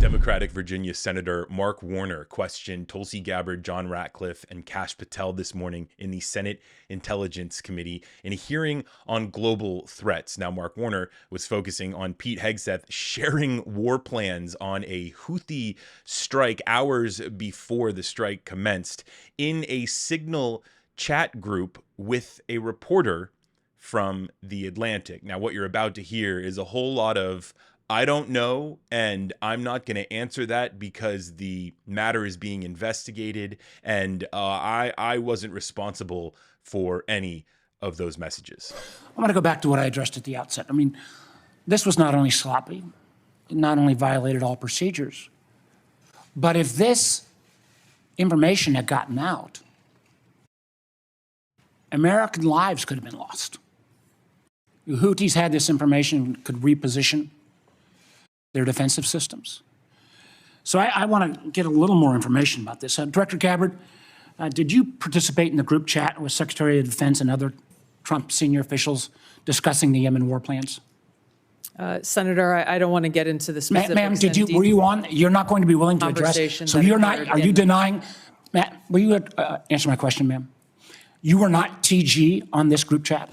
Democratic Virginia Senator Mark Warner questioned Tulsi Gabbard, John Ratcliffe, and Kash Patel this morning in the Senate Intelligence Committee in a hearing on global threats. Now, Mark Warner was focusing on Pete Hegseth sharing war plans on a Houthi strike hours before the strike commenced in a Signal chat group with a reporter from The Atlantic. Now, what you're about to hear is a whole lot of I don't know, and I'm not going to answer that because the matter is being investigated, and I wasn't responsible for any of those messages. I'm going to go back to what I addressed at the outset. I mean, this was not only sloppy, it not only violated all procedures, but if this information had gotten out, American lives could have been lost. The Houthis had this information, could reposition their defensive systems. So I want to get a little more information about this. Director Gabbard, did you participate in the group chat with Secretary of Defense and other Trump senior officials discussing the Yemen war plans? Senator, I don't want to get into the specifics. Ma'am, were you on? You're not going to be willing to address. So you're not, are you denying, Matt, will you answer my question, ma'am? You were not TG on this group chat?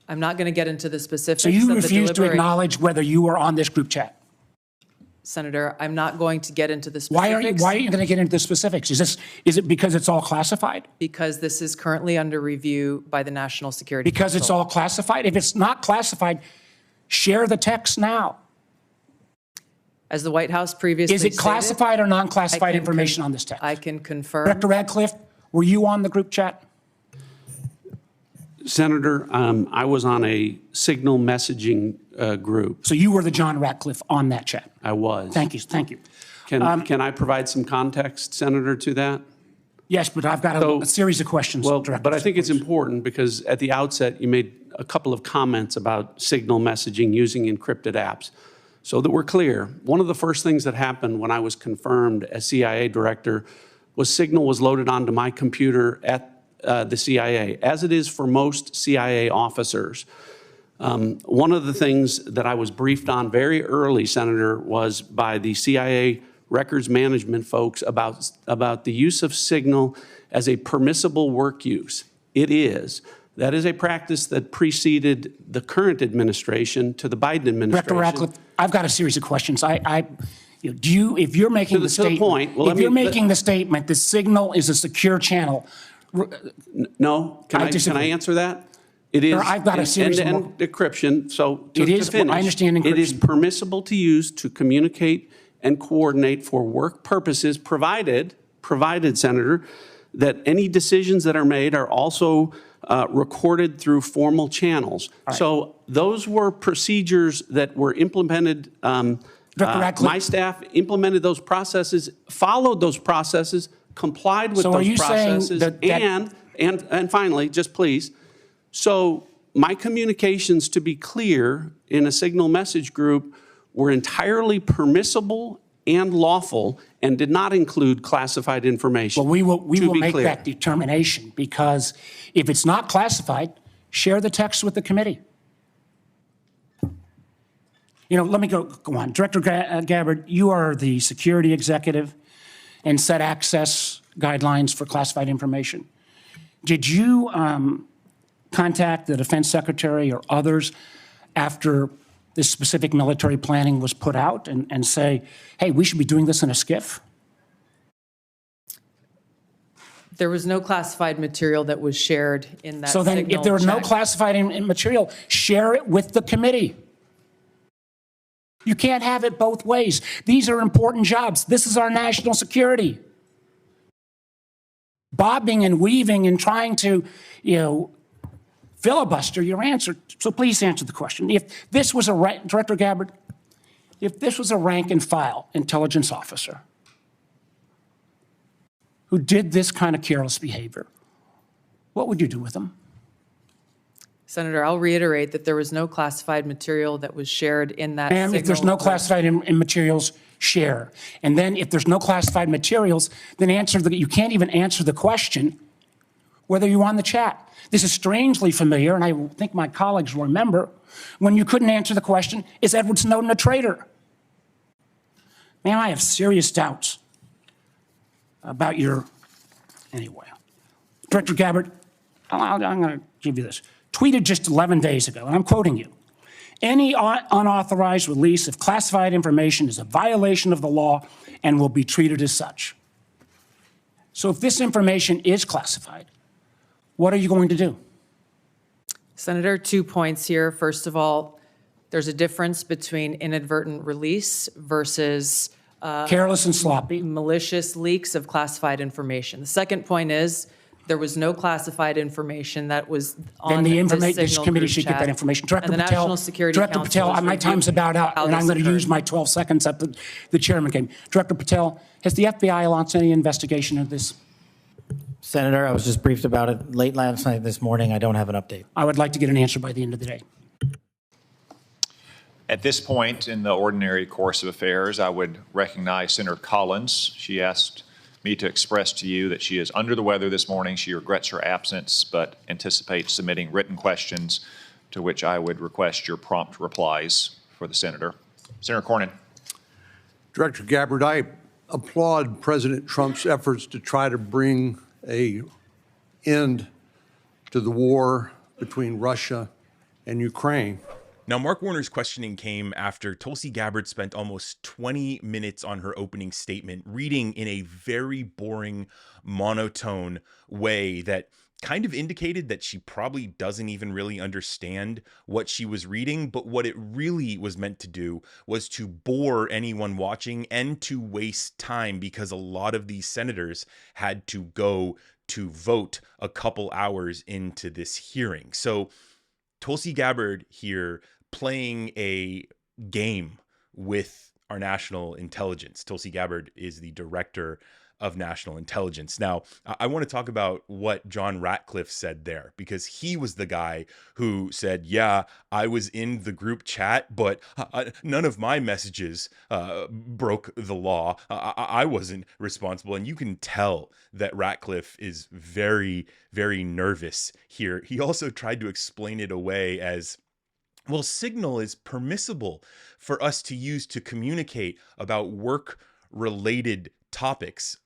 I'm not going to get into the specifics. So you refuse to acknowledge whether you were on this group chat? Senator, I'm not going to get into the specifics. Why are you going to get into the specifics? Is it because it's all classified? Because this is currently under review by the National Security Council. Because it's all classified? If it's not classified, share the text now. As the White House previously stated, is it classified or non-classified information on this text? I can confirm. Director Radcliffe, were you on the group chat? Senator, I was on a Signal messaging group. So you were the John Ratcliffe on that chat? I was. Thank you. Thank you. Can I provide some context, Senator, to that? Yes, but I've got a series of questions. Well, but I think it's important because at the outset you made a couple of comments about Signal messaging using encrypted apps. So that we're clear, one of the first things that happened when I was confirmed as CIA director was Signal was loaded onto my computer at the CIA, as it is for most CIA officers. One of the things that I was briefed on very early, Senator, was by the CIA records management folks about the use of Signal as a permissible work use. It is. That is a practice that preceded the current administration to the Biden administration. Director Ratcliffe, I've got a series of questions. If you're making the statement, the statement, the Signal is a secure channel. No, can I answer that? It is. I've got a series of decryption. So to finish, I understand encryption. It is permissible to use to communicate and coordinate for work purposes, provided, Senator, that any decisions that are made are also recorded through formal channels. Right. So those were procedures that were implemented. My staff implemented those processes, followed those processes, complied with those processes, and finally, just please, so my communications, to be clear, in a Signal message group were entirely permissible and lawful and did not include classified information. Well, we will make that determination because if it's not classified, share the text with the committee. Let me go on. Director Gabbard, you are the security executive and set access guidelines for classified information. Did you contact the defense secretary or others after this specific military planning was put out and say, hey, we should be doing this in a SCIF? There was no classified material that was shared in that. So then if there was no classified material, share it with the committee. You can't have it both ways. These are important jobs. This is our national security. Bobbing and weaving and trying to, filibuster your answer. So please answer the question. If this was Director Gabbard, if this was a rank and file intelligence officer who did this kind of careless behavior, what would you do with them? Senator, I'll reiterate that there was no classified material that was shared in that. Ma'am, if there's no classified materials, share. And then if there's no classified materials, then you can't even answer the question whether you're on the chat. This is strangely familiar, and I think my colleagues will remember, when you couldn't answer the question, is Edward Snowden a traitor? Ma'am, I have serious doubts about your, anyway. Director Gabbard, I'm going to give you this. Tweeted just 11 days ago, and I'm quoting you. Any unauthorized release of classified information is a violation of the law and will be treated as such. So if this information is classified, what are you going to do? Senator, 2 points here. First of all, there's a difference between inadvertent release versus Careless and sloppy. malicious leaks of classified information. The second point is there was no classified information that was on Then the this signal committee group should get chat. that information. Director And the Patel, National Security Director Council Patel, is my time's about out, how and I'm this going to use occurred. my 12 seconds up the chairman came. Director Patel, has the FBI launched any investigation of this? Senator, I was just briefed about it late last night, this morning. I don't have an update. I would like to get an answer by the end of the day. At this point in the ordinary course of affairs, I would recognize Senator Collins. She asked me to express to you that she is under the weather this morning. She regrets her absence, but anticipates submitting written questions to which I would request your prompt replies for the senator. Senator Cornyn. Director Gabbard, I applaud President Trump's efforts to try to bring an end to the war between Russia and Ukraine. Now, Mark Warner's questioning came after Tulsi Gabbard spent almost 20 minutes on her opening statement, reading in a very boring, monotone way that kind of indicated that she probably doesn't even really understand what she was reading, but what it really was meant to do was to bore anyone watching and to waste time, because a lot of these senators had to go to vote a couple hours into this hearing. So Tulsi Gabbard here playing a game with our national intelligence. Tulsi Gabbard is the director of national intelligence. Now, I want to talk about what John Ratcliffe said there, because he was the guy who said, yeah, I was in the group chat, but none of my messages broke the law. I wasn't responsible. And you can tell that Ratcliffe is very, very nervous here. He also tried to explain it away as, well, Signal is permissible for us to use to communicate about work-related topics.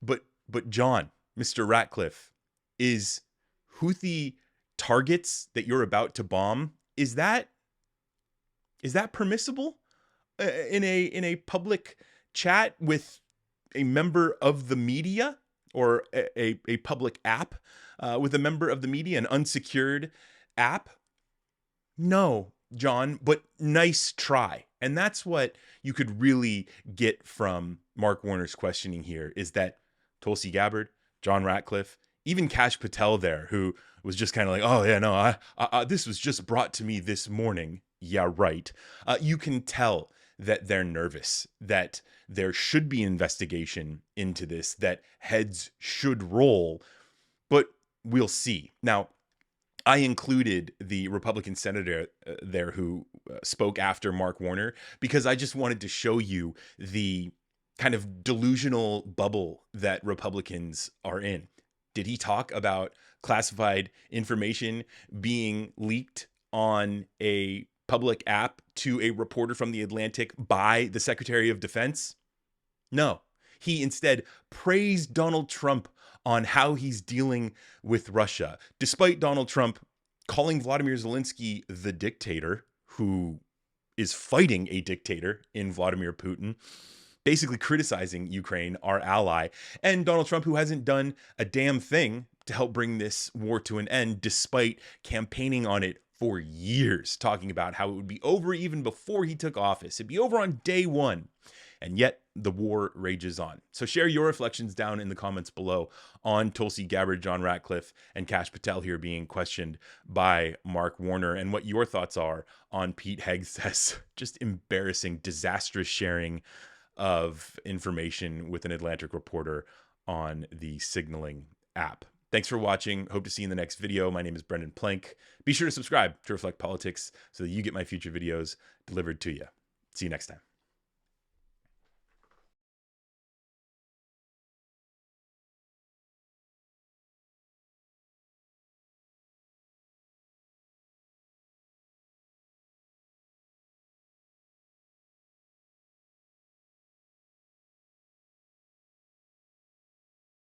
But John, Mr. Ratcliffe, is Houthi targets that you're about to bomb, is that permissible in a public chat with a member of the media, or a public app with a member of the media, an unsecured app? No, John, but nice try. And that's what you could really get from Mark Warner's questioning here, is that Tulsi Gabbard, John Ratcliffe, even Kash Patel there, who was just kind of like, oh yeah, no, this was just brought to me this morning. Yeah, right. You can tell that they're nervous, that there should be investigation into this, that heads should roll, but we'll see. Now, I included the Republican senator there who spoke after Mark Warner, because I just wanted to show you the kind of delusional bubble that Republicans are in. Did he talk about classified information being leaked on a public app to a reporter from The Atlantic by the Secretary of Defense? No. He instead praised Donald Trump on how he's dealing with Russia, despite Donald Trump calling Vladimir Zelensky the dictator, who is fighting a dictator in Vladimir Putin, basically criticizing Ukraine, our ally, and Donald Trump, who hasn't done a damn thing to help bring this war to an end, despite campaigning on it for years, talking about how it would be over even before he took office. It'd be over on day one. And yet the war rages on. So share your reflections down in the comments below on Tulsi Gabbard, John Ratcliffe, and Kash Patel here being questioned by Mark Warner, and what your thoughts are on Pete Hegseth's just embarrassing, disastrous sharing of information with an Atlantic reporter on the signaling app. Thanks for watching. Hope to see you in the next video. My name is Brendan Plank. Be sure to subscribe to Reflect Politics so that you get my future videos delivered to you. See you next time.